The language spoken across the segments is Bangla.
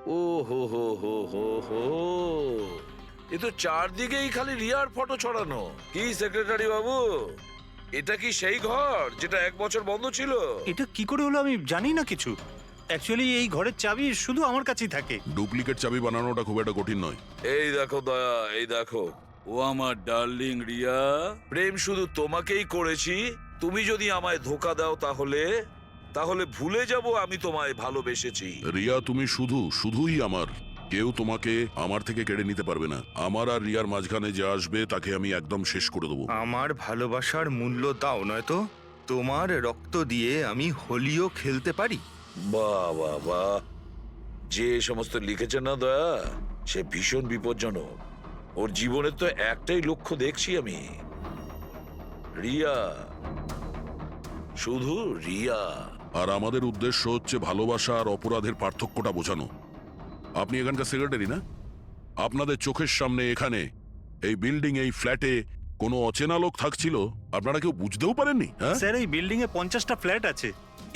ও হো হো হো হো হো, এ তো চারদিকেই খালি রিয়ার ফটো ছড়ানো। কি সেক্রেটারি বাবু, এটা কি সেই ঘর যেটা 1 বছর বন্ধ ছিল? এটা কি করে হলো আমি জানি না কিছু। অ্যাকচুয়ালি এই ঘরের চাবি শুধু আমার কাছেই থাকে। ডুপ্লিকেট চাবি বানানোটা খুব একটা কঠিন নয়। এই দেখো দয়া, এই দেখো, ও আমার ডার্লিং রিয়া। প্রেম শুধু তোমাকেই করেছি। তুমি যদি আমায় ধোকা দাও তাহলে তাহলে ভুলে যাব আমি তোমায় ভালোবেসেছি। রিয়া, তুমি শুধুই আমার। কেউ তোমাকে আমার থেকে কেড়ে নিতে পারবে না। আমার আর রিয়ার মাঝখানে যে আসবে তাকে আমি একদম শেষ করে দেবো। আমার ভালোবাসার মূল্য দাও, নয়তো তোমার রক্ত দিয়ে আমি হোলিও খেলতে পারি। বাহ বাহ বাহ, যে সমস্ত লিখেছে না দয়া, সে ভীষণ বিপজ্জনক। ওর জীবনের তো একটাই লক্ষ্য দেখছি আমি, রিয়া, শুধু রিয়া। আর আমাদের উদ্দেশ্য হচ্ছে ভালোবাসা আর অপরাধের পার্থক্যটা বোঝানো। আপনি এখানকার সেক্রেটারি না? আপনাদের চোখের সামনে এখানে এই বিল্ডিং, এই ফ্ল্যাটে কোনো অচেনা লোক থাকছিল, আপনারা কেউ বুঝতেও পারেননি? হ্যাঁ স্যার, এই বিল্ডিং এ 50টা ফ্ল্যাট আছে।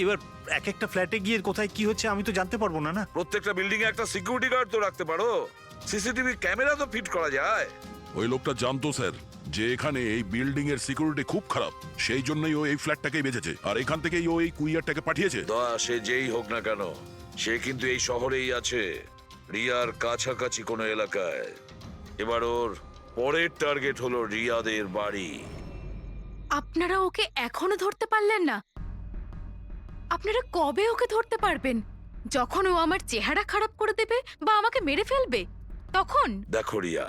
এবার এক একটা ফ্ল্যাটে গিয়ে কোথায় কি হচ্ছে আমি তো জানতে পারবো না। না, প্রত্যেকটা বিল্ডিং এ একটা সিকিউরিটি গার্ড তো রাখতে পারো, সিসিটিভি ক্যামেরা তো ফিট করা যায়। ওই লোকটা জানতো স্যার যে এখানে এই বিল্ডিং এর সিকিউরিটি খুব খারাপ, সেই জন্যই ও এই ফ্ল্যাটটাকেই বেঁচেছে, আর এখান থেকেই ও এই কুইয়ারটাকে পাঠিয়েছে। দয়া, সে যেই হোক না কেন, সে কিন্তু এই শহরেই আছে, রিয়ার কাছাকাছি কোনো এলাকায়। এবার ওর পরের টার্গেট হলো রিয়াদের বাড়ি। আপনারা ওকে এখনো ধরতে পারলেন না? আপনারা কবে ওকে ধরতে পারবেন? যখন ও আমার চেহারা খারাপ করে দেবে বা আমাকে মেরে ফেলবে তখন? দেখো রিয়া,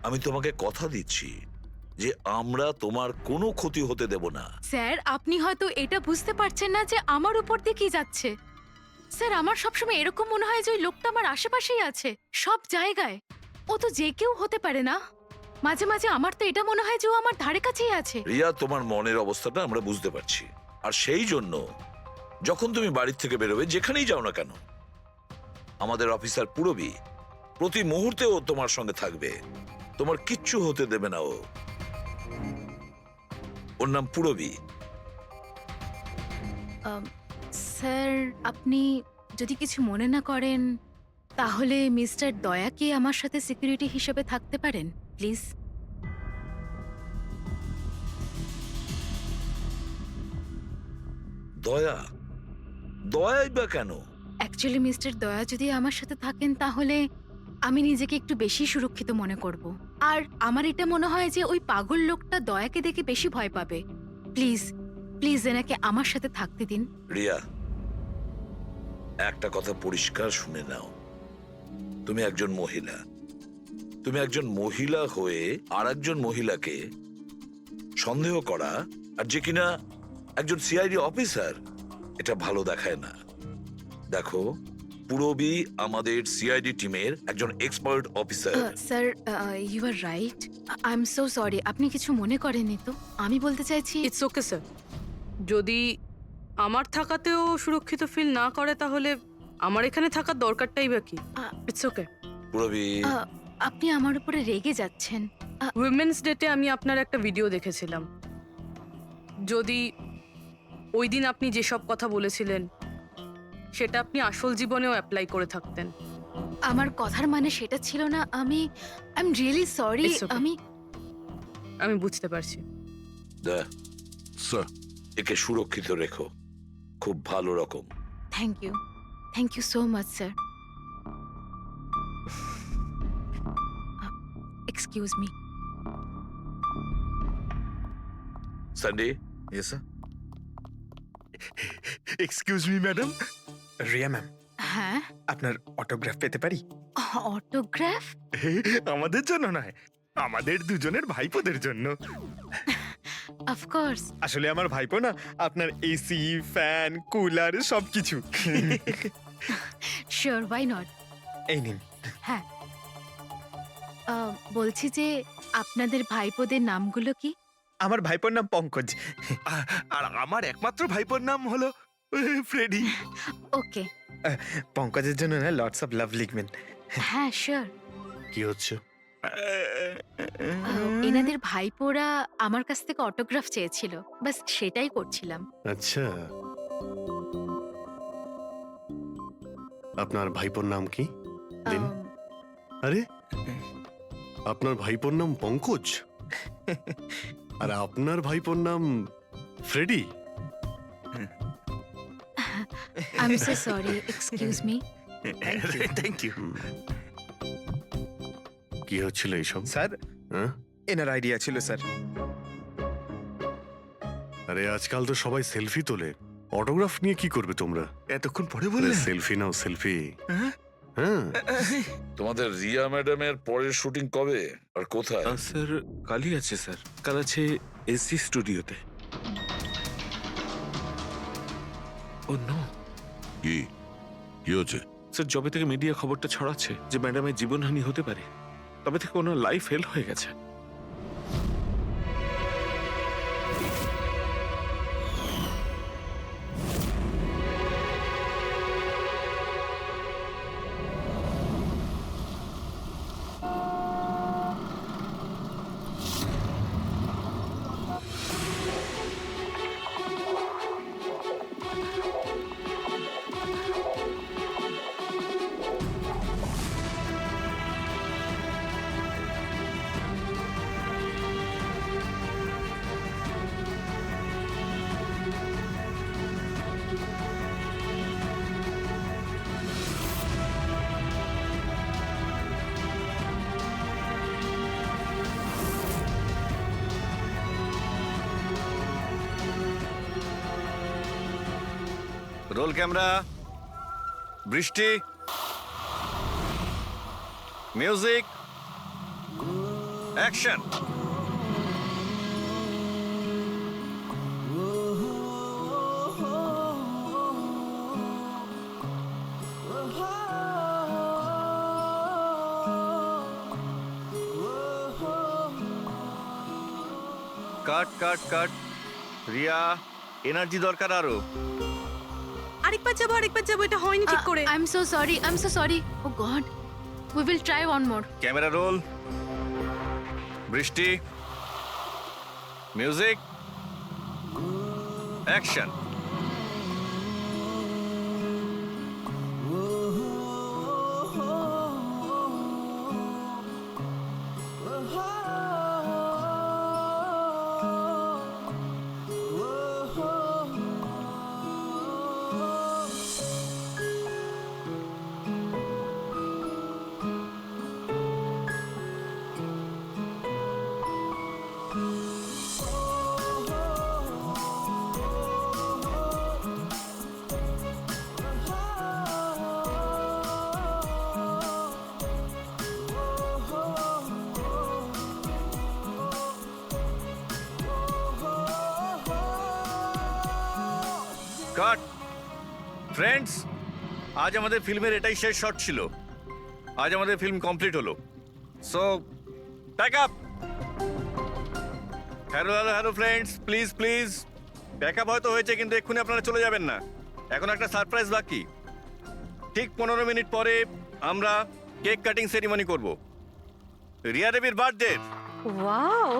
আমি তোমাকে কথা দিচ্ছি যে আমরা তোমার কোনো ক্ষতি হতে দেব না। স্যার, আপনি হয়তো এটা বুঝতে পারছেন না যে আমার উপর দিয়ে কি যাচ্ছে। স্যার, আমার সবসময় এরকম মনে হয় যে ওই লোকটা আমার আশেপাশেই আছে, সব জায়গায়। ও তো যে কেউ হতে পারে না? মাঝে মাঝে আমার তো এটা মনে হয় যে ও আমার ধারে কাছেই আছে। রিয়া, তোমার মনের অবস্থাটা আমরা বুঝতে পারছি, আর সেই জন্য যখন তুমি বাড়ির থেকে বেরোবে, যেখানেই যাও না কেন, আমাদের অফিসার পুরবী প্রতি মুহূর্তে ও তোমার সঙ্গে থাকবে, তোমার কিচ্ছু হতে দেবে না ও। ওর নাম পুরবী। স্যার, আপনি যদি কিছু মনে না করেন তাহলে মিস্টার দয়াকে আমার সাথে সিকিউরিটি হিসেবে থাকতে পারেন, প্লিজ। দয়া? দয়াই বা কেন? অ্যাকচুয়ালি মিস্টার দয়া যদি আমার সাথে থাকেন তাহলে আমি নিজেকে একটু বেশি সুরক্ষিত মনে করব। আর আমার এটা মনে হয় যে ওই পাগল লোকটা দয়াকে দেখে বেশি ভয় পাবে। প্লিজ প্লিজ এনাকে আমার সাথে থাকতে দিন। রিয়া, একটা কথা পরিষ্কার শুনে নাও, তুমি একজন মহিলা। তুমি একজন মহিলা হয়ে আর একজন মহিলাকে সন্দেহ করা, আর যে কিনা একজন সিআইডি অফিসার, এটা ভালো দেখায় না। দেখো, পুরবী আমাদের সিআইডি টিমের একজন expert officer. Sir, you are right. I am so sorry. আপনি কিছু মনে করেননি তো? আমি বলতে চাইছি, ইটস ওকে স্যার। যদি আমার থাকাতেও সুরক্ষিত ফিল না করে তাহলে আমার এখানে থাকার দরকারটাই বা কি? It's okay. পুরবী, আপনি আমার উপরে রেগে যাচ্ছেন। উইমেন্স ডেতে আমি আপনার একটা ভিডিও দেখেছিলাম। যদি ওই দিন আপনি যেসব কথা বলেছিলেন সেটা আপনি আসল জীবনেও অ্যাপ্লাই করে থাকতেন। আমার কথার মানে সেটা ছিল না। I am really sorry. It's okay. আমি বুঝতে পারছি। স্যার, একে সুরক্ষিত রেখো, খুব ভালো রকম। Thank you so much sir. Excuse me. Sunday. Yes sir. Excuse me madam. Riya ma'am, হ্যাঁ, আপনার অটোগ্রাফ পেতে পারি? অটোগ্রাফ? আমাদের জন্য নয়, আমাদের দুজনের ভাইপোদের জন্য। অফকোর্স। আসলে আমার ভাইপো না আপনার এসি, ফ্যান, কুলার সবকিছু। Sure, why not. এই নিন। হ্যাঁ, বলছি যে আপনাদের ভাইপোদের নামগুলো কি? আমার ভাইপোর নাম পঙ্কজ, আর আমার একমাত্র ভাইপোর নাম হলো ফ্রেডি। ওকে। পঙ্কজের জন্য না লটস অফ লাভ লিখবেন। হ্যাঁ, শিওর। কি হচ্ছে? এনাদের ভাইপোরা আমার কাছ থেকে অটোগ্রাফ চেয়েছিল, বাস সেটাই করছিলাম। আচ্ছা, আপনার ভাইপোর নাম কি? দিন। আরে আপনার ভাইপোর নাম পঙ্কজ আর আপনার ভাইপোর নাম Freddy. I am so sorry, excuse me. Thank you কি হচ্ছিল এইসব? স্যার, হ্যাঁ? এনার আইডিয়া ছিল স্যার। আরে আজকাল তো সবাই সেলফি তোলে, অটোগ্রাফ নিয়ে কি করবে তোমরা? এতক্ষণ পরে বললেন? সেলফি নাও, সেলফি। হ্যাঁ? হ্যাঁ, তোমাদের রিয়া ম্যাডামের পরের শুটিং কবে আর কোথায়? স্যার কালই আছে স্যার, কাল আছে এসসি স্টুডিওতে। ও নো কি কি হচ্ছে? স্যার, যবে থেকে মিডিয়া খবরটা ছড়াচ্ছে যে ম্যাডামের জীবনহানি হতে পারে, তবে থেকে ওনার লাইফ ফেল হয়ে গেছে। রোল ক্যামেরা, বৃষ্টি, music, action. Cut cut cut. Riya, energy দরকার আরো। আরেকবার যাবো, এটা হয়নি ঠিক করে। I am so sorry. Oh god, we will try one more. Camera roll, বৃষ্টি, মিউজিক, অ্যাকশন। কাট। ফ্রেন্ডস, আজ আমাদের ফিল্মের এটাই শেষ শট ছিল। আজ আমাদের ফিল্ম কমপ্লিট হলো। So pack up. Hello friends, please please pack up হয়তো হয়েছে, কিন্তু এক্ষুনি আপনারা চলে যাবেন না। এখন একটা সারপ্রাইজ বাকি। ঠিক 15 মিনিট পরে আমরা কেক কাটিং সেরিমনি করব রিয়া দেবীর birthday. Wow,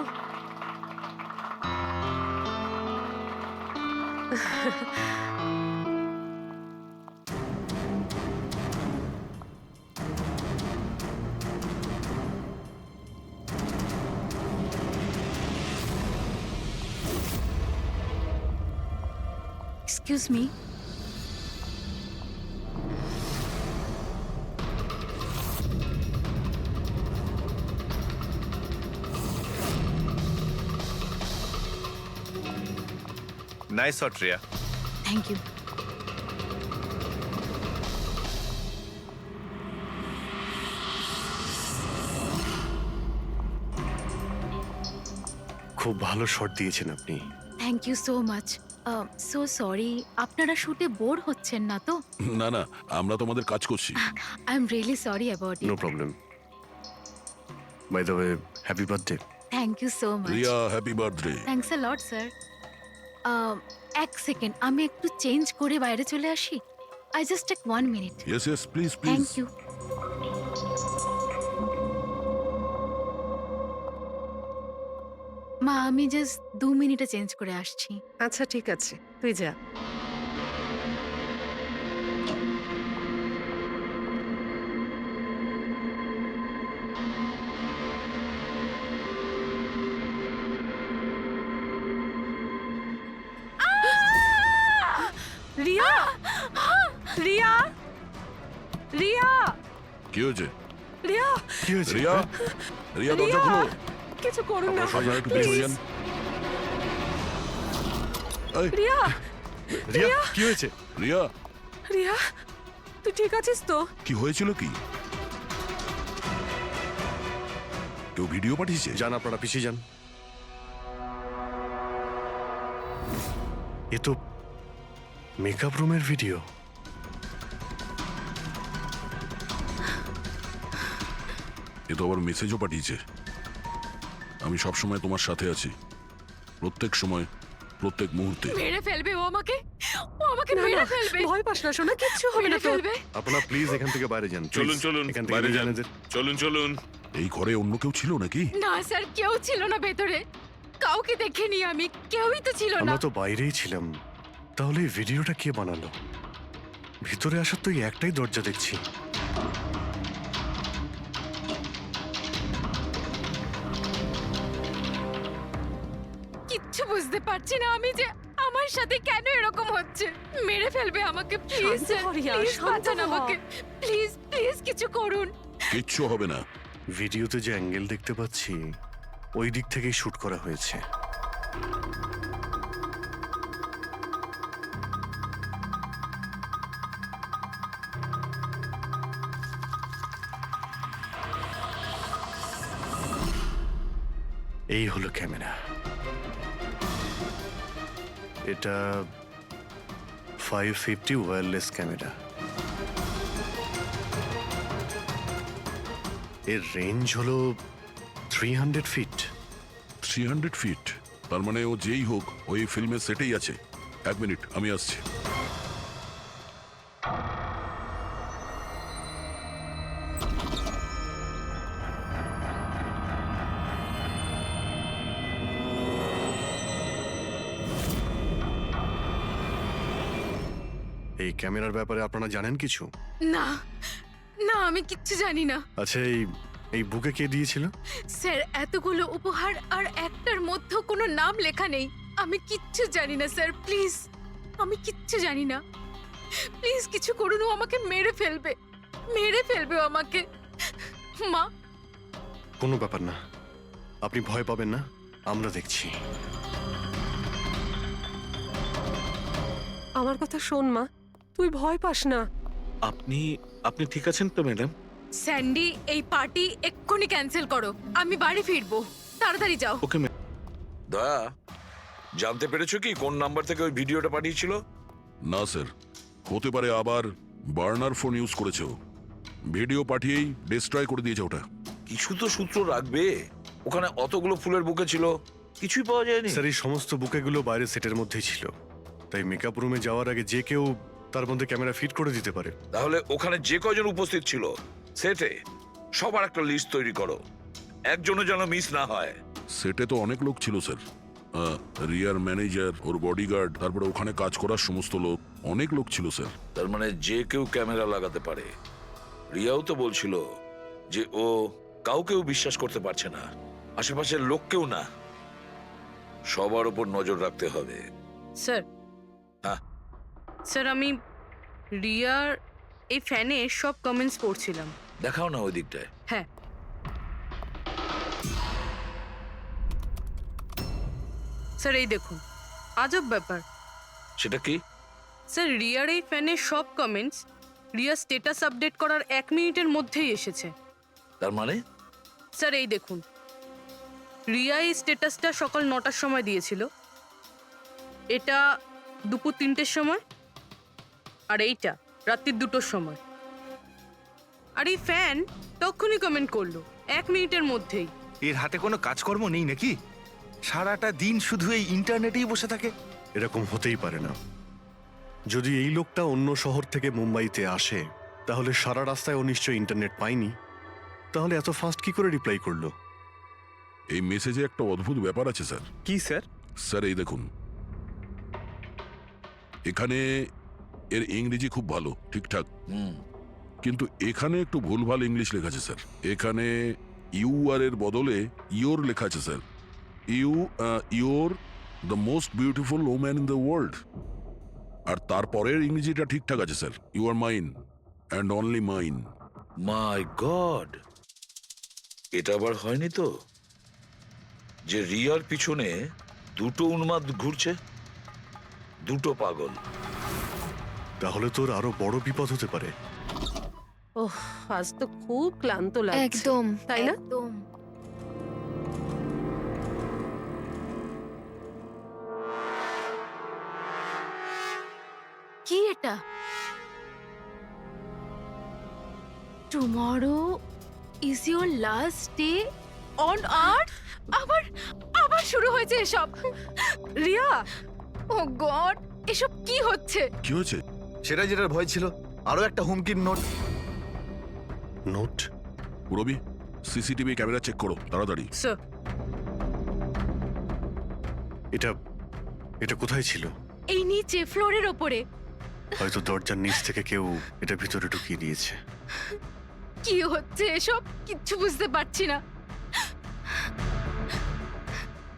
excuse me. Nice shot Riya. Thank you. খুব ভালো শট দিয়েছেন আপনি। Thank you so much. So sorry, আপনারা শুটে বোর হচ্ছেন না তো? না না, আমরা তোমাদের কাজ করছি। I am really sorry about no it. Problem. By the way, happy birthday. Thank you so much. Riya, happy birthday. Thanks a lot sir. এক সেকেন্ড, আমি একটু চেঞ্জ করে বাইরে চলে আসি। I just take 1 minute. Yes yes, please please. Thank you. মা, আমি জাস্ট 2 মিনিটে চেঞ্জ করে আসছি। আচ্ছা ঠিক আছে, তুই যা। রিয়া কি হয়েছে? রিয়া কি হয়েছে? রিয়া, রিয়া দরজা খুলো। কিছু করুন না আপনারা একটু বেরিয়ে যান। এই, রিয়া রিয়া কি হয়েছে? রিয়া, রিয়া তুই ঠিক আছিস তো? কি হয়েছিল কি? কেউ ভিডিও পাঠিয়েছে? যান আপনারা পিছিয়ে যান। এ তো মেকআপ রুমের ভিডিও। এ তো আবার মেসেজও পাঠিয়েছে। আমি সবসময় তোমার সাথে আছি, প্রত্যেক সময়, প্রত্যেক মুহূর্তে। মেরে ফেলবে ও আমাকে মেরে ফেলবে ভয় পাস না শোনা, কিচ্ছু হবে না মেরে তোর। ফেলবে আপনারা প্লিজ এখান থেকে বাইরে যান। চলুন চলুন এখান থেকে বাইরে বেরিয়ে যান, এদের। চলুন চলুন। এই ঘরে অন্য কেউ ছিল নাকি? না স্যার, কেউ ছিল না ভেতরে, কাউকে দেখিনি আমি, কেউই তো ছিল না। আমরা তো বাইরেই ছিলাম। তাহলে এই ভিডিওটা কে বানালো? ভিতরে আসার তো এই একটাই দরজা দেখছি। কিচ্ছু বুঝতে পারছি না আমি যে আমার সাথে কেন এরকম হচ্ছে। মেরে ফেলবে আমাকে, প্লিজ শান্ত হ রিয়া, প্লিজ শান্ত বাঁচান হ। আমাকে, প্লিজ প্লিজ কিছু করুন। কিচ্ছু হবে না। ভিডিওতে যে অ্যাঙ্গেল দেখতে পাচ্ছি ওই দিক থেকেই শুট করা হয়েছে। এই হলো ক্যামেরা। এটা 550 ওয়্যারলেস ক্যামেরা। এর রেঞ্জ হলো 300 ফিট। 300 ফিট? তার মানে ও যেই হোক ওই ফিল্মের সেটেই আছে। এক মিনিট, আমি আসছি। এই ক্যামেরার ব্যাপারে আপনারা জানেন কিছু? না না, আমি কিচ্ছু জানি না আচ্ছা, এই বুকে কে দিয়েছিল? স্যার। এতগুলো উপহার আর একটার মধ্যেও কোনো নাম লেখা নেই। আমি কিচ্ছু জানি না স্যার, প্লিজ, আমি কিচ্ছু জানি না। প্লিজ কিছু করুন, ও আমাকে মেরে ফেলবে, মেরে ফেলবে ও আমাকে। মা, কোনো ব্যাপার না, আপনি ভয় পাবেন না, আমরা দেখছি। আমার কথা শোন মা, তুই ভয় পাস না। আপনি ঠিক আছেন তো ম্যাডাম? স্যান্ডি, এই পার্টি এক্ষুনি ক্যান্সেল করো, আমি বাড়ি ফিরবো, তাড়াতাড়ি যাও। ওকে দয়া, জানতে পেরেছো কি কোন নাম্বার থেকে ওই ভিডিওটা পাঠিয়েছিল? না স্যার, হতে পারে আবার বার্নার ফোন ইউজ করেছে ও। ভিডিও পাঠিয়েই ডিস্ট্রয় করে দিয়েছে ওটা। কিছু তো সূত্র রাখবে। ওখানে অতগুলো ফুলের বুকে ছিল, কিছুই পাওয়া যায়নি। স্যার, এই সমস্ত বুকেগুলো বাইরে সেটের মধ্যেই ছিল, তাই মেকআপ রুমে যাওয়ার আগে যে কেউ তার মধ্যে ক্যামেরা ফিট করে দিতে পারে। তাহলে ওখানে যে কয়জন উপস্থিত ছিল সেটে সবার একটা লিস্ট তৈরি করো, একজনও যেন মিস না হয়। সেটে তো অনেক লোক ছিল স্যার। রিয়ার ম্যানেজার, ওর বডিগার্ড, তারপরে ওখানে কাজ করার সমস্ত লোক, অনেক লোক ছিল স্যার। তার মানে যে কেউ ক্যামেরা লাগাতে পারে। রিয়াও তো বলছিল যে ও কাউকেও বিশ্বাস করতে পারছে না, আশেপাশের লোককেও না। সবার উপর নজর রাখতে হবে। স্যার, হ্যাঁ? স্যার আমি রিয়ার এই ফ্যানে সব কমেন্টস পড়ছিলাম। দেখাও না ওই দিকটায়। হ্যাঁ স্যার, এই দেখুন, আজব ব্যাপার। সেটা কি? স্যার, রিয়ার এই ফ্যানের সব কমেন্টস রিয়া স্ট্যাটাস আপডেট করার 1 মিনিটের মধ্যেই এসেছে। তার মানে স্যার এই দেখুন, রিয়া এই স্ট্যাটাসটা সকাল 9টার সময় দিয়েছিল, এটা দুপুর 3টের সময়, আর এইটা রাত্রি 2টোর সময়। আর এই ফ্যান তখনই কমেন্ট করলো 1 মিনিটের মধ্যেই। এর হাতে কোনো কাজকর্ম নেই নাকি? সারাটা দিন শুধু এই ইন্টারনেটেই বসে থাকে। এরকম হতেই পারে না। যদি এই লোকটা অন্য শহর থেকে মুম্বাইতে আসে, তাহলে সারা রাস্তায় ও নিশ্চয়ই ইন্টারনেট পায়নি। তাহলে এত ফাস্ট কি করে রিপ্লাই করলো? এই মেসেজে একটা অদ্ভুত ব্যাপার আছে স্যার। কি স্যার? স্যার এই দেখুন, এখানে এর ইংরেজি খুব ভালো, ঠিকঠাক, কিন্তু এখানে একটু ভুলভাল ইংলিশ লেখা আছে স্যার। এখানে ইউ আর এর বদলে ইয়োর লেখা আছে sir. Your the most beautiful woman in the world. আর তারপরের ইংরেজিটা ঠিকঠাক আছে sir, you are mine. And only mine. My God, এটা আবার হয়নি তো যে রিয়ার পিছনে দুটো উন্মাদ ঘুরছে, দুটো পাগল। তাহলে তোর আরো বড় বিপদ হতে পারে। ওহ, আজ তো খুব ক্লান্ত লাগছে। একদম তাই না? একদম। কি এটা? Tomorrow is your last day on earth. আবার আবার শুরু হয়েছে এসব। রিয়া, ও গড, এসব কি হচ্ছে? কি হয়েছে? সেটা যেটার ভয় ছিল, আরো একটা হুমকির নোট। নোট? রবি, সিসিটিভি ক্যামেরা চেক করো তাড়াতাড়ি। স্যার, এটা এটা কোথায় ছিল? এই নিচে ফ্লোরের ওপরে। হয়তো দরজার নিচ থেকে কেউ এটা ভিতরে ঢুকিয়ে দিয়েছে। কি হচ্ছে এসব? কিচ্ছু বুঝতে পারছি না।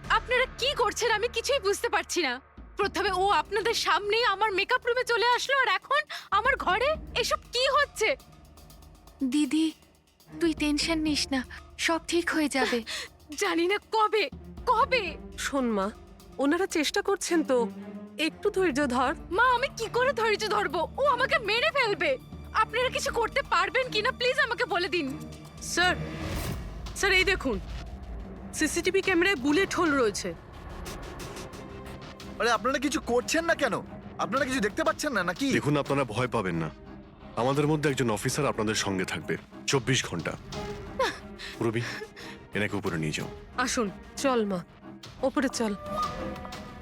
আপনারা কি করছেন আমি কিছুই বুঝতে পারছি না। প্রথমে ও আপনাদের সামনেই আমার মেকআপ রুমে চলে আসলো, আর এখন আমার ঘরে এসব কি হচ্ছে? দিদি, তুই টেনশন নিস না, সব ঠিক হয়ে যাবে। জানি না কবে কবে। শোন মা, ওনারা চেষ্টা করছেন তো, একটু ধৈর্য ধর। মা, আমি কি করে ধৈর্য ধরবো? ও আমাকে মেরে ফেলবে। আপনারা কিছু করতে পারবেন কিনা প্লিজ আমাকে বলে দিন। স্যার, স্যার এই দেখুন, সিসিটিভি ক্যামেরায় বুলেট হোল রয়েছে। আরে আপনারা কিছু করছেন না কেন? আপনারা কিছু দেখতে পাচ্ছেন না নাকি? দেখুন, আপনারা ভয় পাবেন না। আমাদের মধ্যে একজন অফিসার আপনাদের সঙ্গে থাকবে 24 ঘন্টা। রবি, এনাকে উপরে নিয়ে যাও। আসুন। চল মা, ওপরে চল।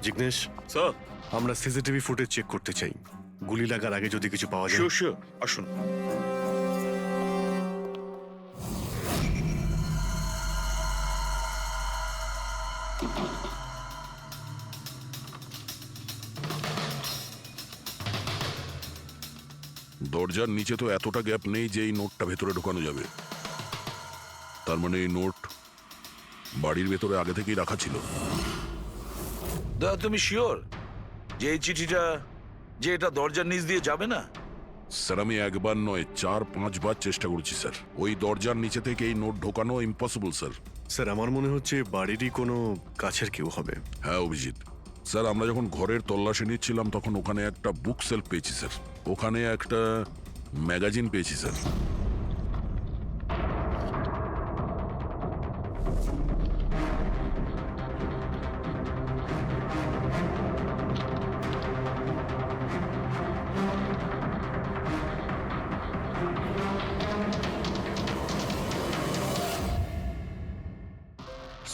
জিগ্নেশ, স্যার, আমরা সিসিটিভি ফুটেজ চেক করতে চাই। গুলি লাগার আগে যদি কিছু পাওয়া যায়। শিওর শিওর, আসুন। দরজার নিচে তো এতটা গ্যাপ নেই যে এই নোটটা ভেতরে ঢোকানো যাবে। তার মানে এই নোট বাড়ির ভেতরে আগে থেকেই রাখা ছিল। দাদা, তুমি শিওর যে এই চিঠিটা যে এটা দরজার নিচ দিয়ে যাবে না? স্যার, আমি একবার নয় 4-5 বার চেষ্টা করেছি স্যার। ওই দরজার নিচে থেকে এই নোট ঢোকানো ইম্পসিবল স্যার। স্যার, আমার মনে হচ্ছে বাড়িরই কোনো কাছের কেউ হবে। হ্যাঁ অভিজিৎ স্যার, আমরা যখন ঘরের তল্লাশি নিচ্ছিলাম তখন ওখানে একটা বুক সেলফ পেয়েছি স্যার। ওখানে একটা ম্যাগাজিন পেয়েছি স্যার।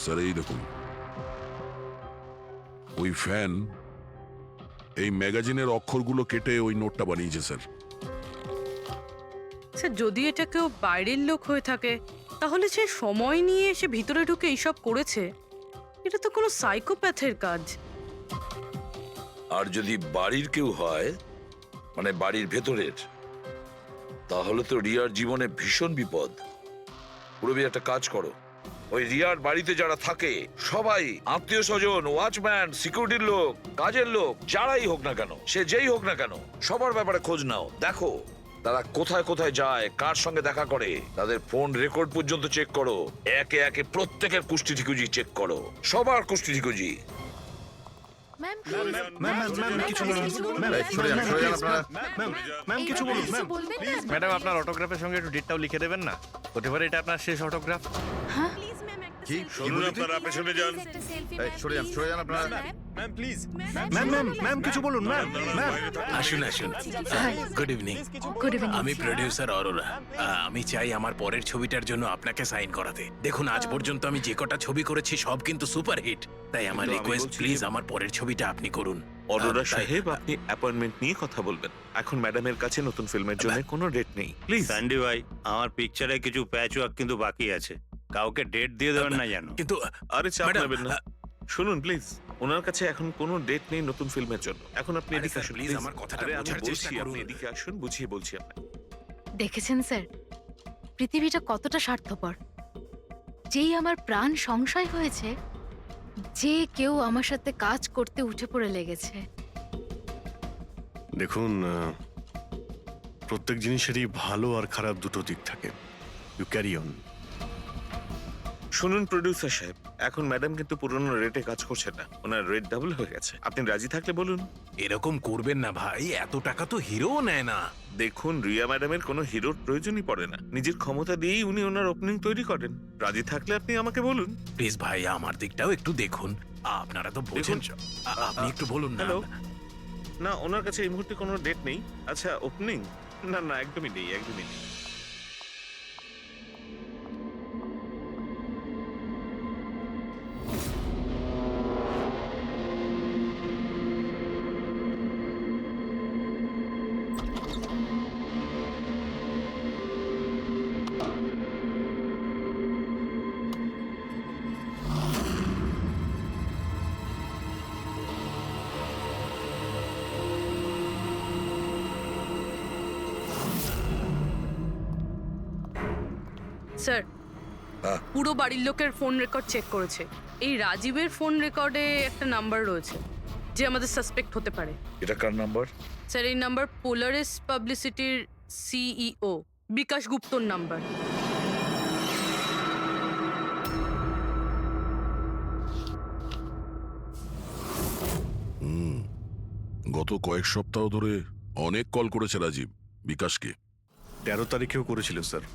স্যার এই দেখুন, ওই ফ্যান এই ম্যাগাজিনের অক্ষরগুলো কেটে ওই নোটটা বানিয়েছে স্যার। স্যার, যদি এটা কেউ বাইরের লোক হয়ে থাকে তাহলে সে সময় নিয়ে এসে ভিতরে ঢুকে এইসব করেছে। এটা তো কোনো সাইকোপ্যাথের কাজ। আর যদি বাড়ির কেউ হয়, মানে বাড়ির ভেতরের, তাহলে তো রিয়ার জীবনে ভীষণ বিপদ। পুরবি, একটা কাজ করো, ওই রিয়ার বাড়িতে যারা থাকে সবাই আত্মীয় স্বজন, ওয়াচম্যান, সিকিউরিটির লোক, কাজের লোক, যারাই হোক না কেন, সে যেই হোক না কেন, সবার ব্যাপারে খোঁজ নাও। দেখো তারা কোথায় কোথায় যায়, কার সঙ্গে দেখা করে, তাদের ফোন রেকর্ড পর্যন্ত চেক করো। একে একে প্রত্যেকের কুষ্টি ঠিকুজি চেক করো, সবার কুষ্টি ঠিকুজি। ম্যাম, ম্যাম, কিছু বলুন। ম্যাম, সরে যান আপনারা। ম্যাম কিছু বলুন। ম্যাম, ম্যাডাম, আপনার অটোগ্রাফের সঙ্গে একটু ডেটটাও লিখে দেবেন না? হতে পারে এটা আপনার শেষ অটোগ্রাফ। কি শুনুন, আপনারা পেছনে যান। সরে যান আপনারা। ম্যাম কিছু বলুন। ম্যাম, আসুন আসুন। Good evening. Good evening. আমি প্রডিউসার অরোরা। আমি চাই আমার পরের ছবিটার জন্য আপনাকে সাইন করাতে। দেখুন, আজ পর্যন্ত আমি যে কটা ছবি করেছি সব কিন্তু সুপারহিট। তাই আমার কিন্তু আমি রিকোয়েস্ট, বলছি প্লিজ আমার পরের ছবিটা আপনি করুন। অরোরা তাই- সাহেব, আপনি অ্যাপয়েন্টমেন্ট নিয়ে কথা বলবেন। এখন ম্যাডামের কাছে নতুন ফিল্মের জন্য কোনো ডেট নেই, প্লিজ। স্যান্ডি ভাই, আমার পিকচারে কিছু প্যাচ ওয়ার্ক কিন্তু বাকি আছে। কাউকে ডেট দিয়ে দেবেন না জানো। কিন্তু আরে চাপ ম্যাডাম, নেবেন না। শুনুন প্লিজ, ওনার কাছে এখন কোনো ডেট নেই নতুন ফিল্মের জন্য। এখন আপনি আরে এদিকে স্যার, আসুন প্লিজ প্লিজ। আমার কথাটা আরে আমি বোঝার চেষ্টা বলছি, আপনি করুন। এদিকে আসুন, বুঝিয়ে বলছি আপনাকে। দেখেছেন স্যার, পৃথিবীটা কতটা স্বার্থপর। যেই আমার প্রাণ সংশয় হয়েছে, যে কেউ আমার সাথে কাজ করতে উঠে পড়ে লেগেছে। দেখুন, প্রত্যেক জিনিসেরই ভালো আর খারাপ দুটো দিক থাকে। You carry on. শুনুন প্রডিউসার সাহেব, এখন ম্যাডাম কিন্তু পুরনো রেটে কাজ করছে না, ওনার রেট ডাবল হয়ে গেছে। আপনি রাজি থাকলে বলুন। এরকম করবেন না ভাই, এত টাকা তো হিরোও নেয় না। দেখুন, রিয়া ম্যাডামের কোনো হিরোর প্রয়োজনই পড়ে না, নিজের ক্ষমতা দিয়েই উনি ওনার ওপেনিং তৈরি করেন। রাজি থাকলে আপনি আমাকে বলুন। প্লিজ ভাই, আমার দিকটাও একটু দেখুন। আপনারা তো বোঝেন। আপনি একটু বলুন না। হ্যালো, না ওনার কাছে এই মুহূর্তে কোনো ডেট নেই। আচ্ছা, ওপেনিং? না না, একদমই নেই, একদমই নেই। স্যার, হ্যাঁ। পুরো বাড়ির লোকের ফোন রেকর্ড চেক করেছে। এই রাজীবের ফোন রেকর্ডে একটা নাম্বার রয়েছে যে আমাদের সাসপেক্ট হতে পারে। এটা কার নাম্বার? স্যার, এই নাম্বার পোলারিস পাবলিসিটির সিইও বিকাশ গুপ্তর নাম্বার। গত কয়েক সপ্তাহ ধরে অনেক কল করেছে রাজীব বিকাশকে। 13 তারিখেও করেছিল স্যার,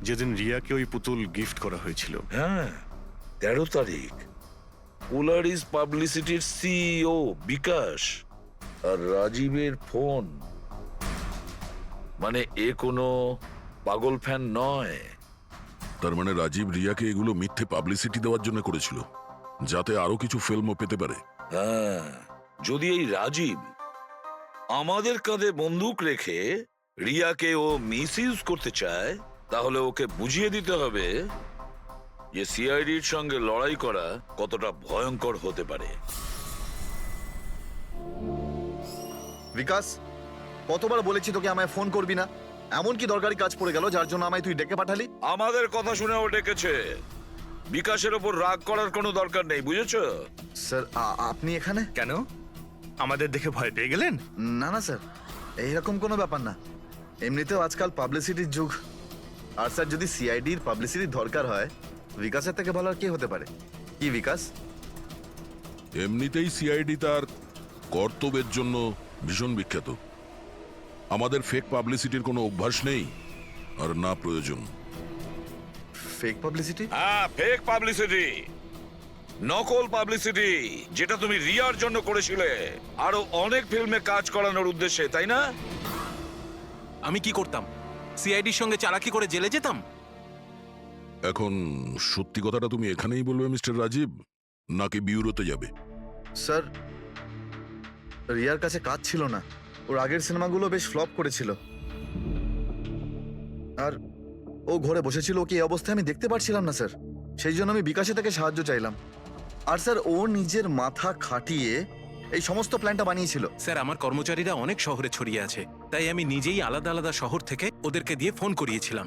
যেদিন রিয়াকে ওই পুতুল গিফট করা হয়েছিল। হ্যাঁ, 13 তারিখ। পোলারিস পাবলিসিটির সিইও বিকাশ আর রাজীবের ফোন। মানে এ কোনো পাগল ফ্যান নয়। তার মানে রাজীব রিয়াকে এগুলো মিথ্যে পাবলিসিটি দেওয়ার জন্য করেছিল, যাতে আরো কিছু ফিল্মও পেতে পারে। হ্যাঁ, যদি এই রাজীব আমাদের কাঁধে বন্দুক রেখে রিয়াকে ও মিসইউজ করতে চায়, তাহলে ওকে বুঝিয়ে দিতে হবে যে সিআইডির সঙ্গে লড়াই করা কতটা ভয়ঙ্কর হতে পারে। বিকাশ, কতবার বলেছি তোকে আমায় ফোন করবি না? এমন কি দরকারি কাজ পড়ে গেল যার জন্য আমায় তুই ডেকে পাঠালি? আমাদের কথা শুনে ও ডেকেছে। বিকাশের ওপর রাগ করার কোনো দরকার নেই, বুঝেছো? স্যার, আপনি এখানে কেন? আমাদের দেখে ভয় পেয়ে গেলেন? না না স্যার, এইরকম কোনো ব্যাপার না। এমনিতেও আজকাল পাবলিসিটির যুগ। আর স্যার, যদি সিআইডির পাবলিসিটির দরকার হয়, বিকাশের থেকে ভালো আর কি হতে পারে? কি বিকাশ? এমনিতেই সিআইডি তার কর্তব্যের জন্য ভীষণ বিখ্যাত। আমাদের ফেক পাবলিসিটির কোনো অভ্যাস নেই, আর না প্রয়োজন। Fake publicity? হ্যাঁ, ফেক পাবলিসিটি, নকল পাবলিসিটি, যেটা তুমি রিয়ার জন্য করেছিলে আরো অনেক ফিল্মে কাজ করানোর উদ্দেশ্যে, তাই না? আমি কি করতাম? সিআইডির সঙ্গে চালাকি করে জেলে যেতাম? এখন সত্যি কথাটা তুমি এখানেই বলবে মিস্টার রাজীব, নাকি বিউরোতে যাবে? স্যার, রিয়ার কাছে কাজ ছিল না। ওর আগের সিনেমাগুলো বেশ ফ্লপ করেছিল, আর ও ঘরে বসেছিল। ওকে এই অবস্থায় আমি দেখতে পারছিলাম না স্যার, সেই জন্য আমি বিকাশে থেকে সাহায্য চাইলাম। আর স্যার, ও নিজের মাথা খাটিয়ে এই সমস্ত প্ল্যানটা বানিয়েছিল। স্যার, আমার কর্মচারীরা অনেক শহরে ছড়িয়ে আছে, তাই আমি নিজেই আলাদা আলাদা শহর থেকে ওদেরকে দিয়ে ফোন করিয়েছিলাম,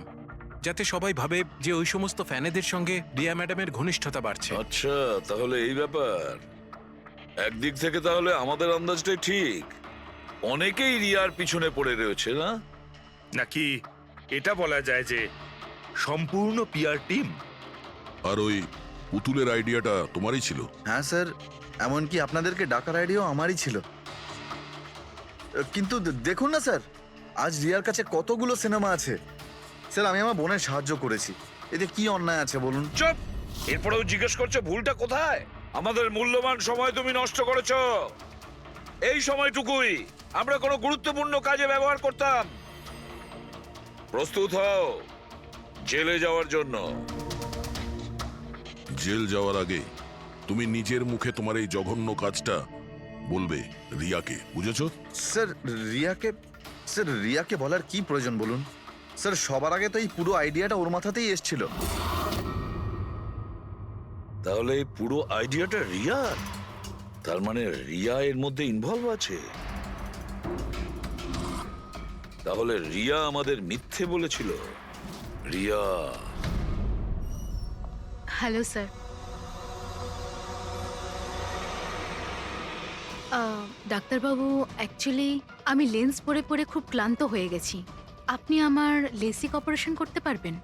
যাতে সবাই ভাবে যে ওই সমস্ত ফ্যানেদের সঙ্গে রিয়া ম্যাডামের ঘনিষ্ঠতা বাড়ছে। আচ্ছা, তাহলে এই ব্যাপার। একদিক থেকে তাহলে আমাদের আন্দাজটাই ঠিক, অনেকেই রিয়ার পিছনে পড়ে রয়েছে, না? নাকি এটা বলা যায় যে সম্পূর্ণ পিআর টিম? আর ওই পুতুলের আইডিয়াটা তোমারই ছিল? হ্যাঁ স্যার, এমনকি আপনাদেরকে ডাকার আইডিয়াও আমারই ছিল। কিন্তু দেখুন না স্যার, আজ রিয়ার কাছে কতগুলো সিনেমা আছে। স্যার, আমি আমার বোনের সাহায্য করেছি, এতে কি অন্যায় আছে বলুন? চুপ! এরপরেও জিজ্ঞেস করছো ভুলটা কোথায়? আমাদের মূল্যবান সময় তুমি নষ্ট করেছো। এই সময়টুকুই আমরা কোনো গুরুত্বপূর্ণ কাজে ব্যবহার করতাম। প্রস্তুত হও জেলে যাওয়ার জন্য। জেল যাওয়ার আগে তুমি নিজের মুখে তোমার এই জঘন্য কাজটা বলবে রিয়াকে, বুঝেছো? স্যার, রিয়াকে বলার কি প্রয়োজন বলুন? স্যার, সবার আগে তো এই পুরো আইডিয়াটা ওর মাথাতেই এসেছিল। তাহলে এই পুরো আইডিয়াটা রিয়ার? তার মানে রিয়া এর মধ্যে ইনভলভ আছে। তাহলে রিয়া আমাদের মিথ্যে বলেছিল। রিয়া। Hello sir. ডাক্তারবাবু, অ্যাকচুয়ালি আমি লেন্স পরে পরে খুব ক্লান্ত হয়ে গেছি। আপনি আমার লেসিক অপারেশন করতে পারবেন?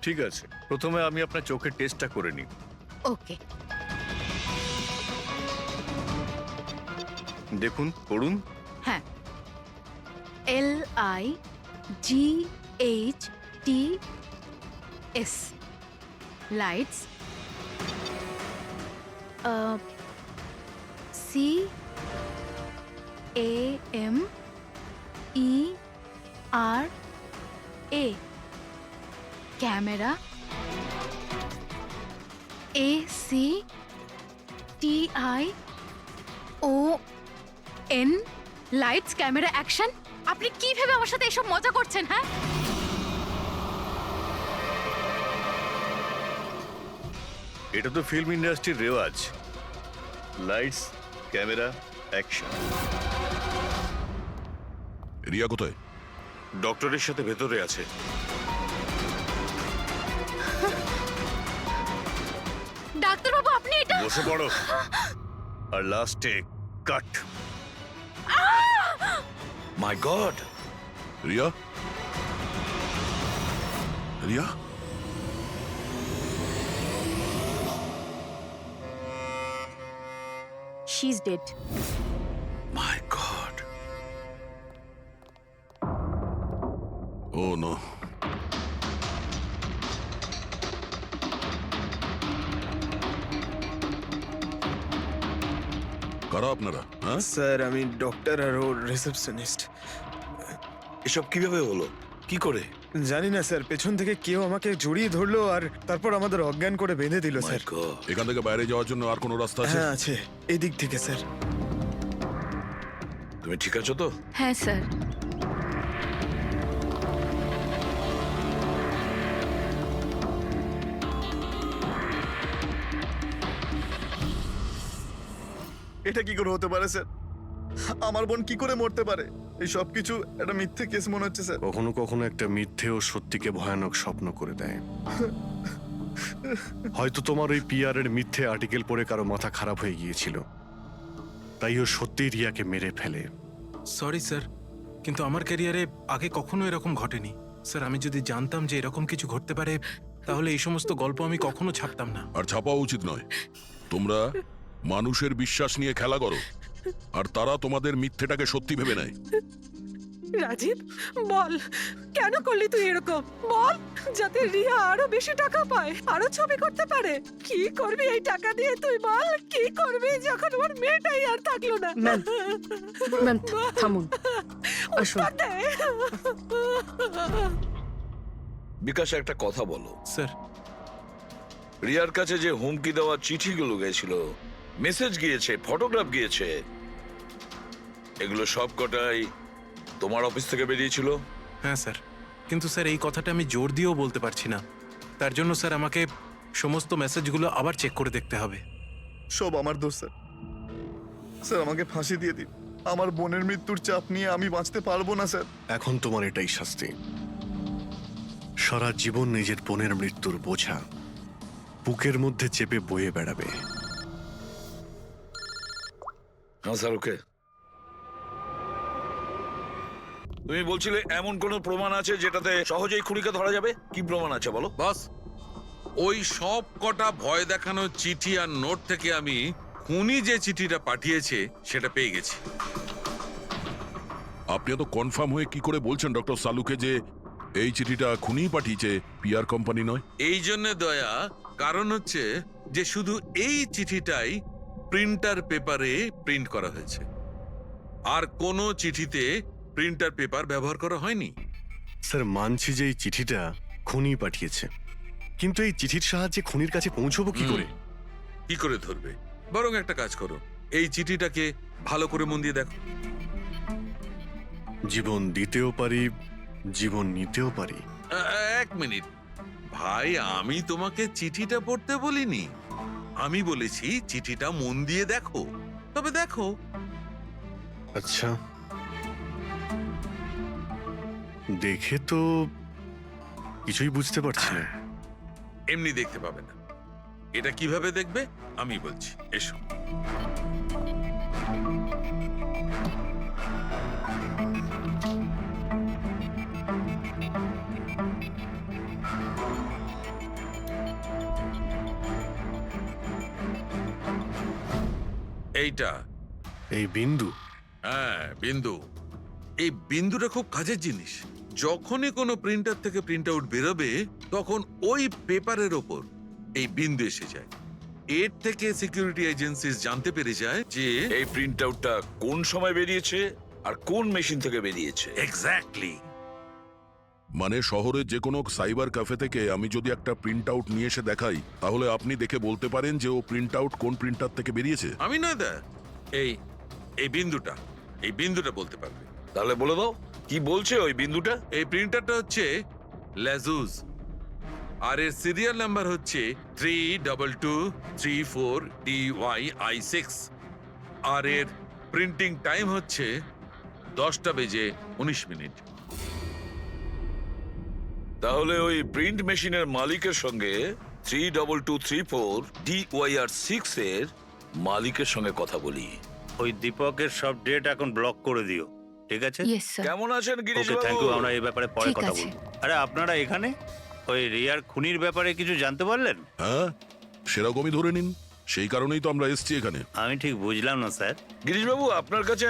ঠিক আছে, প্রথমে আমি আপনার চোখের টেস্টটা করে নিই। ওকে। দেখুন, পড়ুন। হ্যাঁ, LIGHTS lights, CAMERA camera, ACTION lights, camera, action. আপনি কি ভেবে আমার সাথে এসব মজা করছেন? হ্যাঁ, এটা তো ফিল্ম ইন্ডাস্ট্রির রেওয়াজ। Lights, camera, action. রিয়া কোথায়? ডক্টরের সাথে ভেতরে আছে। ডাক্তারবাবু আপনি এটা বসে পড়ো। আর লাস্টে cut. My God! Riya? Riya? She is dead. My God! Oh no. কারা আপনারা? হ্যাঁ, স্যার আমি ডক্টর আর ওর রিসেপশনিস্ট। এসব কিভাবে হলো? কি করে? জানি না স্যার, পেছন থেকে কেউ আমাকে জড়িয়ে ধরলো আর তারপর আমাদের অজ্ঞান করে বেঁধে দিল মাই স্যার। গড! এখান থেকে বাইরে যাওয়ার জন্য আর কোনো রাস্তা আছে? হ্যাঁ আছে, এদিক থেকে স্যার। তুমি ঠিক আছো তো? হ্যাঁ স্যার। এটা কি করে হতে পারে স্যার? আমার বোন কি করে মরতে পারে? এই সব কিছু একটা মিথ্যে কেস মনে হচ্ছে স্যার। কখনো কখনো একটা মিথ্যেও সত্যিকে ভয়ানক স্বপ্ন করে দেয়। হয়তো তোমার ওই পিআর এর মিথ্যে আর্টিকেল পড়ে কারো মাথা খারাপ হয়ে গিয়েছিল, তাই ও সত্যিই রিয়াকে মেরে ফেলে। সরি স্যার, কিন্তু আমার ক্যারিয়ারে আগে কখনো এরকম ঘটেনি। স্যার, আমি যদি জানতাম যে এরকম কিছু ঘটতে পারে তাহলে এই সমস্ত গল্প আমি কখনো ছাপতাম না। আর ছাপাও উচিত নয়। তোমরা মানুষের বিশ্বাস নিয়ে খেলা করো, আর তারা তোমাদের মিথ্যেটাকে সত্যি ভেবে নেয়। রাজীব বল, কেন করলি তুই এরকম? বল, যাতে রিয়া আরো বেশি টাকা পায়, আরো ছবি করতে পারে। কি করবি এই টাকা দিয়ে তুই বল? কি করবি যখন ওর মেয়েটাই আর থাকলো না? ম্যাম, ম্যাম থামুন, আসুন। বিকাশ, একটা কথা বলো। স্যার, রিয়ার কাছে যে হুমকি দেওয়া চিঠিগুলো গেছিল, মেসেজ গিয়েছে, ফটোগ্রাফ গিয়েছে, এগুলো সব কটাই তোমার অফিস থেকে বেরিয়েছিল? হ্যাঁ স্যার, কিন্তু স্যার এই কথাটা আমি জোর দিয়েও বলতে পারছি না। তার জন্য স্যার আমাকে সমস্ত মেসেজগুলো আবার চেক করে দেখতে হবে। সব আমার দোষ স্যার। স্যার আমাকে ফাঁসি দিয়ে দিন। আমার বোনের মৃত্যুর চাপ নিয়ে আমি বাঁচতে পারবো না স্যার। এখন তোমার এটাই শাস্তি। সারা জীবন নিজের বোনের মৃত্যুর বোঝা বুকের মধ্যে চেপে বয়ে বেড়াবে। হ্যাঁ স্যার, ওকে। তুমি বলছিলে এমন কোন প্রমাণ আছে যেটাতে সহজেই খুনিকে ধরা যাবে? কি প্রমাণ আছে বলো? বস, ওই সব কটা ভয় দেখানো চিঠি আর নোট থেকে আমি খুনি যে চিঠিটা পাঠিয়েছে সেটা পেয়ে গেছি। আপনি তো কনফার্ম হয়ে কি করে বলছেন ডক্টর সালুকে যে এই চিঠিটা খুনিই পাঠিয়েছে, পিআর কোম্পানি নয়? এই জন্য দয়া, কারণ হচ্ছে যে শুধু এই চিঠিটাই প্রিন্টার পেপারে প্রিন্ট করা হয়েছে, আর কোনো চিঠিতে প্রিন্টার পেপার ব্যবহার করা হয়নি। স্যার, মানছি যে এই চিঠিটা খুনি পাঠিয়েছে, কিন্তু এই চিঠির সাহায্যে খুনির কাছে পৌঁছবো কি করে? কি করে ধরবে? বরং একটা কাজ করো, এই চিঠিটাকে ভালো করে মন দিয়ে দেখো। জীবন দিতেও পারি, জীবন নিতেও পারি। এক মিনিট ভাই, আমি তোমাকে চিঠিটা পড়তে বলিনি, আমি বলেছি চিঠিটা মন দিয়ে দেখো। তবে দেখো। আচ্ছা, দেখে তো কিছুই বুঝতে পারছি না। এমনি দেখতে পাবে না, এটা কিভাবে দেখবে আমি বলছি, এসো। এইটা। এই বিন্দু? হ্যাঁ, বিন্দু। এই বিন্দুটা খুব কাজের জিনিস। যখনই কোনো প্রিন্টার থেকে প্রিন্ট আউট বেরোবে তখন ওই পেপারের ওপর এই বিন্দু এসে যায়। এর থেকে সিকিউরিটি এজেন্সিস জানতে পেরে যায় যে এই প্রিন্ট আউটটা কোন সময় বেরিয়েছে আর কোন মেশিন থেকে বেরিয়েছে। এক্স্যাক্টলি। মানে শহরের যে কোনো সাইবার ক্যাফে থেকে আমি যদি একটা প্রিন্ট আউট নিয়ে এসে দেখাই, তাহলে আপনি দেখে বলতে পারেন যে ও প্রিন্ট আউট কোন প্রিন্টার থেকে বেরিয়েছে? আমি না দা, এই এই বিন্দুটা, এই বিন্দুটা বলতে পারবে। তাহলে বলে দাও কি বলছে ওই বিন্দুটা। এই প্রিন্টারটা হচ্ছে ল্যাজুস, আর এর সিরিয়াল নাম্বার হচ্ছে 32234DYI6, আর এর প্রিন্টিং টাইম হচ্ছে 10:19। তাহলে ওই প্রিন্ট মেশিনের মালিকের সঙ্গে 32234DYR6 এর মালিকের সঙ্গে কথা বলি। ওই দীপকের সব ডেট এখন ব্লক করে দিও, ঠিক আছে? Yes sir. কেমন আছেন গিরিশ ওকে, থ্যাংক বাবু? ইউ। আমরা এই ব্যাপারে পরে ঠিক কথা আছে। বলবো। আরে আপনারা এখানে ওই রিয়ার খুনির ব্যাপারে কিছু জানতে পারলেন? হ্যাঁ, সেরকমই ধরে নিন। সেই কারণেই তো আমরা এসেছি এখানে। আমি ঠিক বুঝলাম না স্যার। গিরিশ বাবু, আপনার কাছে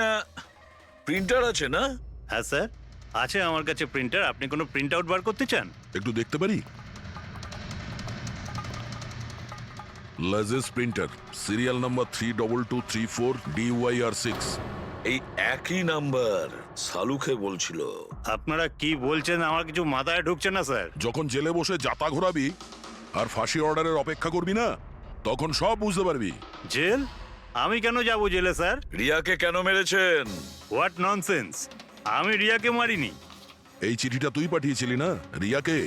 প্রিন্টার আছে না? হ্যাঁ স্যার, আছে আমার কাছে প্রিন্টার। আপনি কোনো প্রিন্ট আউট বার করতে চান? একটু দেখতে পারি? লাজেস প্রিন্টার, সিরিয়াল নাম্বার 32234DYR6। এই একই নাম্বার সালুখে বলছিল। আপনারা কি বলছেন আমার কিছু মাথায় ঢুকছে না স্যার। যখন জেলে বসে জাতা ঘোরাবি আর ফাঁসি অর্ডারের অপেক্ষা করবি না, তখন সব বুঝতে পারবি। জেল? আমি কেন যাব জেলে স্যার? রিয়াকে কেন মেরেছেন? What nonsense! আমি রিয়াকে মারিনি। এই চিঠিটা তুই পাঠিয়েছিলি না রিয়াকে?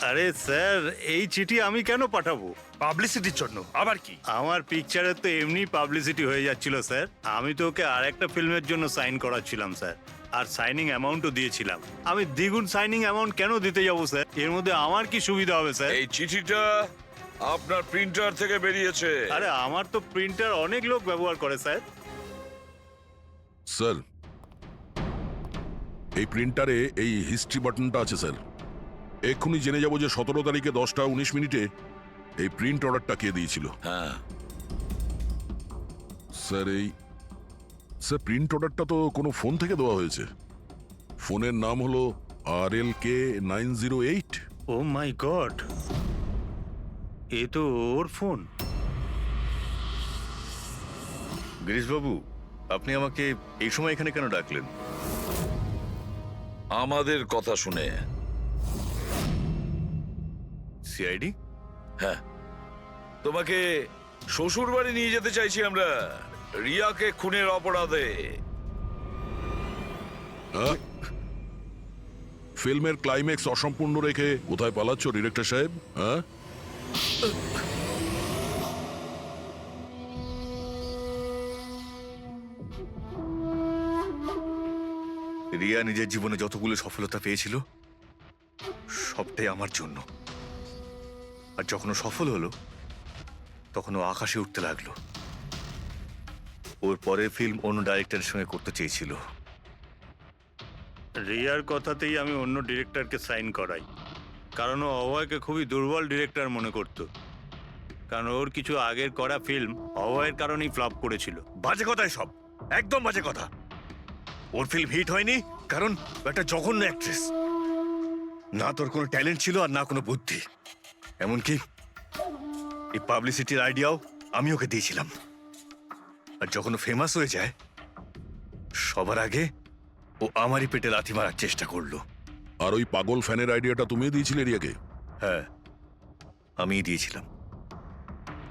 আরে স্যার, এই চিঠি আমি কেন পাঠাবো? পাবলিসিটির জন্য আবার কি? আমার পিকচারের তো এমনি পাবলিসিটি হয়ে যাচ্ছিল স্যার। আমি তো ওকে আর একটা ফিল্মের জন্য সাইন করাচ্ছিলাম স্যার, আর সাইনিং অ্যামাউন্টও দিয়েছিলাম। আমি দ্বিগুণ সাইনিং অ্যামাউন্ট কেন দিতে যাবো স্যার? এর মধ্যে আমার কি সুবিধা হবে স্যার? এই চিঠিটা আপনার প্রিন্টার থেকে বেরিয়েছে। আরে আমার তো প্রিন্টার অনেক লোক ব্যবহার করে স্যার। স্যার, এই প্রিন্টারে এই হিস্ট্রি বাটনটা আছে স্যার। এক্ষুনি জেনে যাব যে 17 তারিখে 10:19 এই প্রিন্ট অর্ডারটা কে দিয়েছিল। হ্যাঁ স্যার, স্যার প্রিন্ট অর্ডারটা তো কোনো ফোন থেকে দেওয়া হয়েছে। ফোনের নাম হলো RLK908। ও মাই গড, এ তো ওর ফোন। গিরিশ বাবু, আপনি আমাকে এই সময় এখানে কেন ডাকলেন? আমাদের কথা শুনে। সিআইডি? হ্যাঁ, তোমাকে শ্বশুর বাড়ি নিয়ে যেতে চাইছি আমরা, রিয়াকে খুনের অপরাধে। হ্যাঁ? ফিল্মের ক্লাইম্যাক্স অসম্পূর্ণ রেখে কোথায় পালাচ্ছ ডিরেক্টর সাহেব? হ্যাঁ, রিয়া নিজের জীবনে যতগুলো সফলতা পেয়েছিল সবটাই আমার জন্য। আর যখন ও সফল হলো তখন ও আকাশে উঠতে লাগলো। ওর পরের ফিল্ম অন্য ডাইরেক্টরের সঙ্গে করতে চেয়েছিল। রিয়ার কথাতেই আমি অন্য ডিরেক্টরকে সাইন করাই, কারণ ও অভয়কে খুবই দুর্বল ডিরেক্টর মনে করত। কারণ ওর কিছু আগের করা ফিল্ম অভয়ের কারণেই ফ্লপ করেছিল। বাজে কথাই সব, একদম বাজে কথা। ওর ফিল্ম হিট হয়নি কারণ ও একটা জঘন্য অ্যাক্ট্রেস। না তোর কোনো ট্যালেন্ট ছিল আর না কোনো বুদ্ধি। এমনকি এই পাবলিসিটির আইডিয়াও আমি ওকে দিয়েছিলাম। আর যখন ও ফেমাস হয়ে যায় সবার আগে ও আমারই পেটে লাথি মারার চেষ্টা করলো। আর ওই পাগল ফ্যানের আইডিয়াটা তুমি দিয়েছিলে রিয়াকে? হ্যাঁ, আমিই দিয়েছিলাম।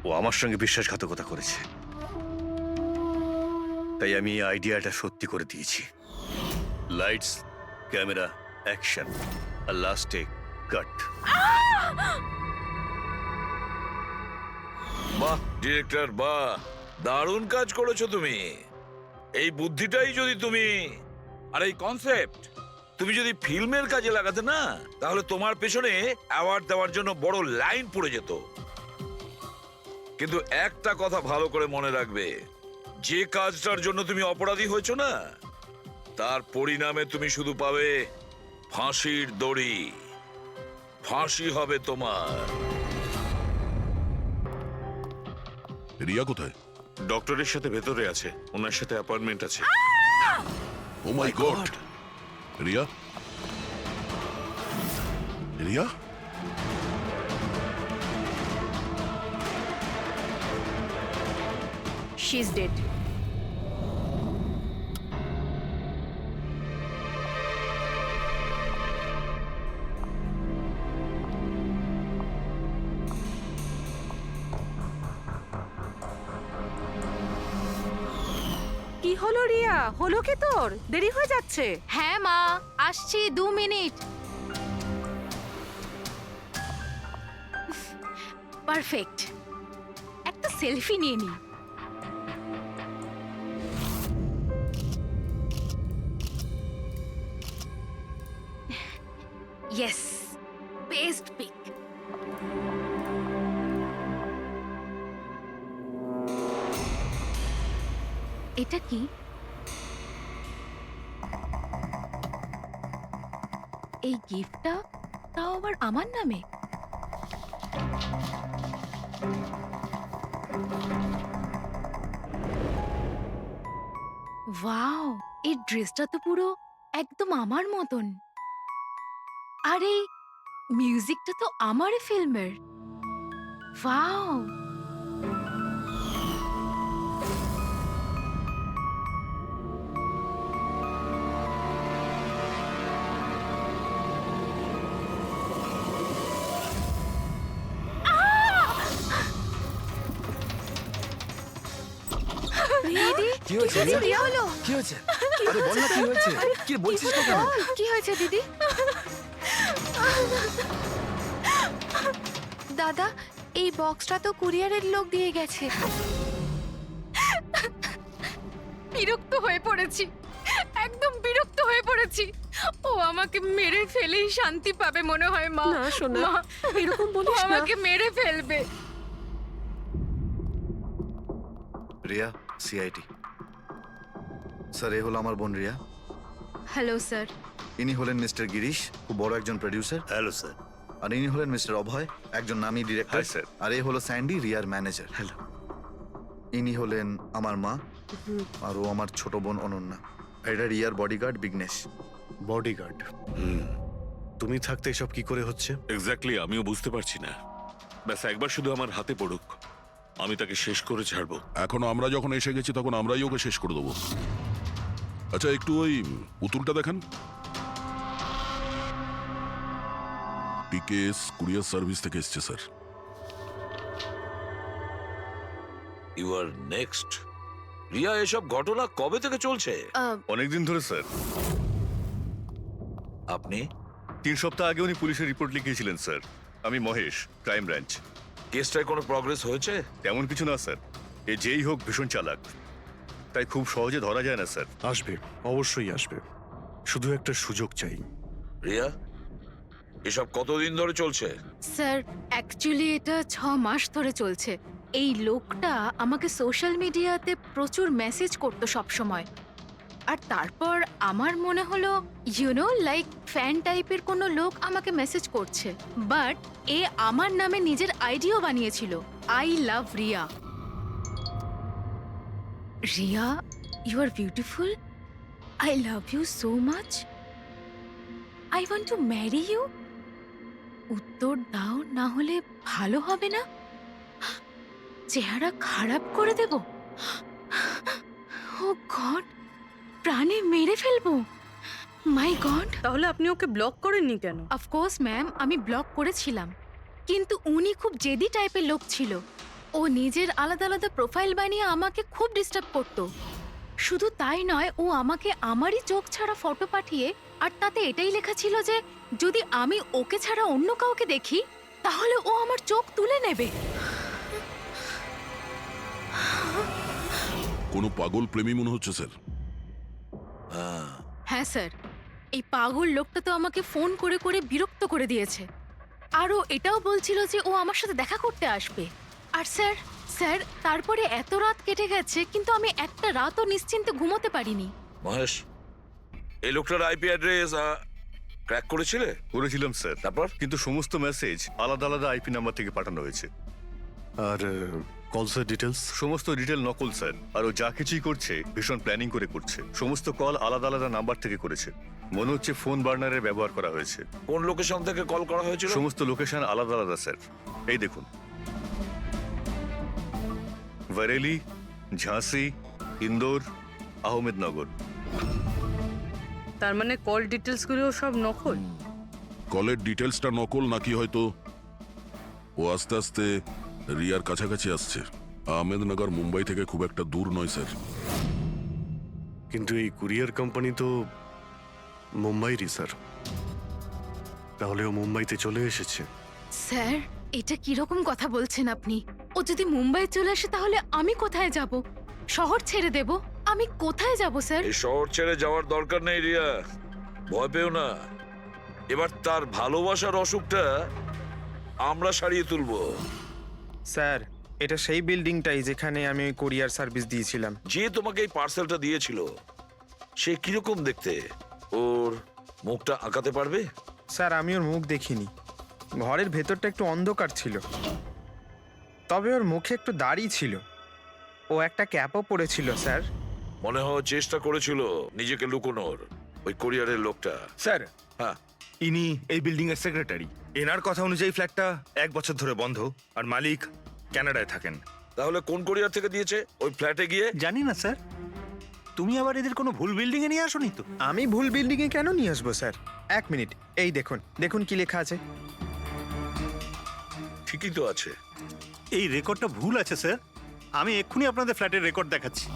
ও আমার সঙ্গে বিশ্বাসঘাতকতা করেছে, তাই আমি এই আইডিয়াটা সত্যি করে দিয়েছি। লাইটস, ক্যামেরা, অ্যাকশন, আর লাস্টে কাট। বাহ ডিরেক্টর, বাহ, দারুণ কাজ করেছো তুমি। এই বুদ্ধিটাই যদি তুমি আর এই কনসেপ্ট তুমি যদি ফিল্মের কাজে লাগাতে না, তাহলে তোমার পেছনে অ্যাওয়ার্ড দেওয়ার জন্য বড় লাইন পড়ে যেত। কিন্তু একটা কথা ভালো করে মনে রাখবে, যে কাজটার জন্য তুমি অপরাধী হয়েছো না, তার পরিণামে তুমি শুধু পাবে ফাঁসির দড়ি। ফাঁসি হবে তোমার। রিয়া কোথায়? ডক্টরের সাথে ভেতরে আছে, ওনার সাথে অ্যাপয়েন্টমেন্ট আছে। Oh my God! Riya? Riya? She is dead. কি হলো রিয়া, হলো কি তোর? দেরি হয়ে যাচ্ছে। হ্যাঁ মা, আসছি 2 মিনিট। পারফেক্ট, একটা সেলফি নিয়ে নি। Yes, best pic. এটা কি? এই গিফটটা তাও আবার আমার নামে? ওয়াও, এই ড্রেসটা তো পুরো একদম আমার মতন। আর এই মিউজিকটা তো আমার ফিল্মের। ওয়াও, দিদি, কি হয়েছে রিয়া? কি হলো? কি হয়েছে? আরে বল না কি হয়েছে? কি বলছিস না কেন? কি হয়েছে দিদি? দাদা, এই বক্সটা তো কুরিয়ারের লোক দিয়ে গেছে। বিরক্ত হয়ে পড়েছি, একদম বিরক্ত হয়ে পড়েছি। ও আমাকে মেরে ফেলেই শান্তি পাবে মনে হয় মা। না সোনা, মা, এরকম বলিস ও না। আমাকে মেরে ফেলবে। রিয়া, সিআইডি। স্যার, এ হলো আমার বোন রিয়া। Hello sir. ইনি হলেন মিস্টার গিরিশ, খুব বড় একজন প্রডিউসার। Hello sir. আর ইনি হলেন মিস্টার অভয়, একজন নামী ডিরেক্টর। Hi, sir. আর এ হলো স্যান্ডি, রিয়ার ম্যানেজার। হ্যালো। ইনি হলেন আমার মা, আর ও আমার ছোট বোন অনন্যা। এটা রিয়ার বডিগার্ড বিঘ্নেশ। বডিগার্ড? তুমি থাকতে এসব কি করে হচ্ছে? এক্স্যাক্টলি, আমিও বুঝতে পারছি না। ব্যাস একবার শুধু আমার হাতে পড়ুক, আমি তাকে শেষ করে ছাড়বো। এখনো আমরা যখন এসে গেছি তখন আমরাই ওকে শেষ করে দেবো। আচ্ছা, একটু ওই পুতুলটা দেখান। টিকেএস কুরিয়ার সার্ভিস থেকে এসছে sir. You are next. Riya, এসব ঘটনা কবে থেকে চলছে? অনেকদিন ধরে স্যার। আপনি 3 সপ্তাহ আগে উনি পুলিশের রিপোর্ট লিখিয়েছিলেন স্যার। আমি মহেশ, ক্রাইম ব্রাঞ্চ। কেসটায় কোনো প্রগ্রেস হয়েছে? তেমন কিছু না স্যার। এ যেই হোক ভীষণ চালাক, তাই খুব সহজে ধরা যায় না স্যার। আসবে, অবশ্যই আসবে, শুধু একটা সুযোগ চাই। রিয়া, এসব কতদিন ধরে চলছে? স্যার, অ্যাকচুয়ালি এটা 6 মাস ধরে চলছে। এই লোকটা আমাকে সোশ্যাল মিডিয়াতে প্রচুর মেসেজ করতো সব সময়। আর তারপর আমার মনে হলো লাইক ফ্যান টাইপের কোনো লোক আমাকে মেসেজ করছে। বাট এ আমার নামে নিজের আইডিও বানিয়েছিল, I love Riya. Riya, you are beautiful, I love you so much, I want to marry you. উত্তর দাও, না হলে ভালো হবে না। চেহারা খারাপ করে দেব। ও গড, প্রাণে মেরে ফেলবো। মাই গড। তাহলে আপনি ওকে ব্লক করেননি কেন? অফকোর্স ম্যাম, আমি ব্লক করেছিলাম, কিন্তু উনি খুব জেদি টাইপের লোক ছিল। ও নিজের আলাদা আলাদা প্রোফাইল বানিয়ে আমাকে খুব ডিস্টার্ব করতো। শুধু তাই নয়, ও আমাকে আমারই চোখ ছাড়া ফটো পাঠিয়ে, আর তাতে এটাই লেখা ছিল যে যদি আমি ওকে ছাড়া অন্য কাউকে দেখি তাহলে ও আমার চোখ তুলে নেবে। কোনো পাগল প্রেমী মনে হচ্ছে স্যার। হ্যাঁ স্যার, এই পাগল লোকটা তো আমাকে ফোন করে করে বিরক্ত করে দিয়েছে। আর ও এটাও বলছিল যে ও আমার সাথে দেখা করতে আসবে। আর স্যার স্যার তারপরে এত রাত কেটে গেছে, কিন্তু আমি একটা রাতও নিশ্চিন্তে ঘুমোতে পারিনি। মহেশ, এই লোকটার আইপি অ্যাড্রেস ক্র্যাক করেছিলে? করেছিলাম স্যার। তারপর? কিন্তু সমস্ত মেসেজ আলাদা আলাদা আইপি নাম্বার থেকে পাঠানো হয়েছে। আর কলসের ডিটেলস? সমস্ত ডিটেল নকল স্যার, আর ও যা কিছুই করছে ভীষণ প্ল্যানিং করে করছে। সমস্ত কল আলাদা আলাদা নাম্বার থেকে করেছে। মনে হচ্ছে ফোন বার্নারের ব্যবহার করা হয়েছে। কোন লোকেশন থেকে কল করা হয়েছিল? সমস্ত লোকেশন আলাদা আলাদা স্যার। এই দেখুন, বরেলি, ঝাঁসি, ইন্দোর, আহমেদনগর। তার মানে কল ডিটেলসগুলো সব নকল। কলের ডিটেলসটা নকল নাকি হয়তো ও আস্তে আস্তে রিয়ার কাছাকাছি আসছে। আহমেদনগর মুম্বাই থেকে খুব একটা দূর নয় স্যার। কিন্তু এই কুরিয়ার কোম্পানি তো মুম্বাইরই স্যার। তাহলে ও মুম্বাইতে চলে এসেছে। স্যার, এটা কিরকম কথা বলছেন আপনি? ও যদি মুম্বাই চলে আসে তাহলে আমি কোথায় যাব? শহর ছেড়ে দেব? আমি কোথায় যাব স্যার? এই শহর ছেড়ে যাওয়ার দরকার নেই রিয়া, ভয় পেও না। এবার তার ভালোবাসার অসুখটা আমরা সারিয়ে তুলবো। স্যার, এটা সেই বিল্ডিংটাই যেখানে আমি ওই কোরিয়ার সার্ভিস দিয়েছিলাম। যে তোমাকে এই পার্সেলটা দিয়েছিল সে কিরকম দেখতে? ওর মুখটা আঁকাতে পারবে? স্যার, আমি ওর মুখ দেখিনি। ঘরের ভেতরটা একটু অন্ধকার ছিল, তবে ওর মুখে একটু দাড়ি ছিল। ও একটা ক্যাপও পরেছিল স্যার। মনে হয় চেষ্টা করেছিল নিজেকে লুকোনোর, ওই কোরিয়ারের লোকটা। স্যার, হ্যাঁ, ইনি এই বিল্ডিং এর সেক্রেটারি। এনার কথা অনুযায়ী ফ্ল্যাটটা 1 বছর ধরে বন্ধ, আর মালিক কানাডায় থাকেন। তাহলে কোন কোরিয়ার থেকে দিয়েছে? ওই ফ্ল্যাটে গিয়ে? জানি না স্যার। তুমি আবার এদের কোনো ভুল বিল্ডিং এ নিয়ে আসোনি তো? আমি ভুল বিল্ডিংয়ে কেন নিয়ে আসবো স্যার? 1 মিনিট, এই দেখুন, দেখুন কি লেখা আছে। ঠিকই তো আছে। এই রেকর্ডটা ভুল আছে স্যার। আমি এক্ষুনি আপনাদের ফ্ল্যাটের রেকর্ড দেখাচ্ছি।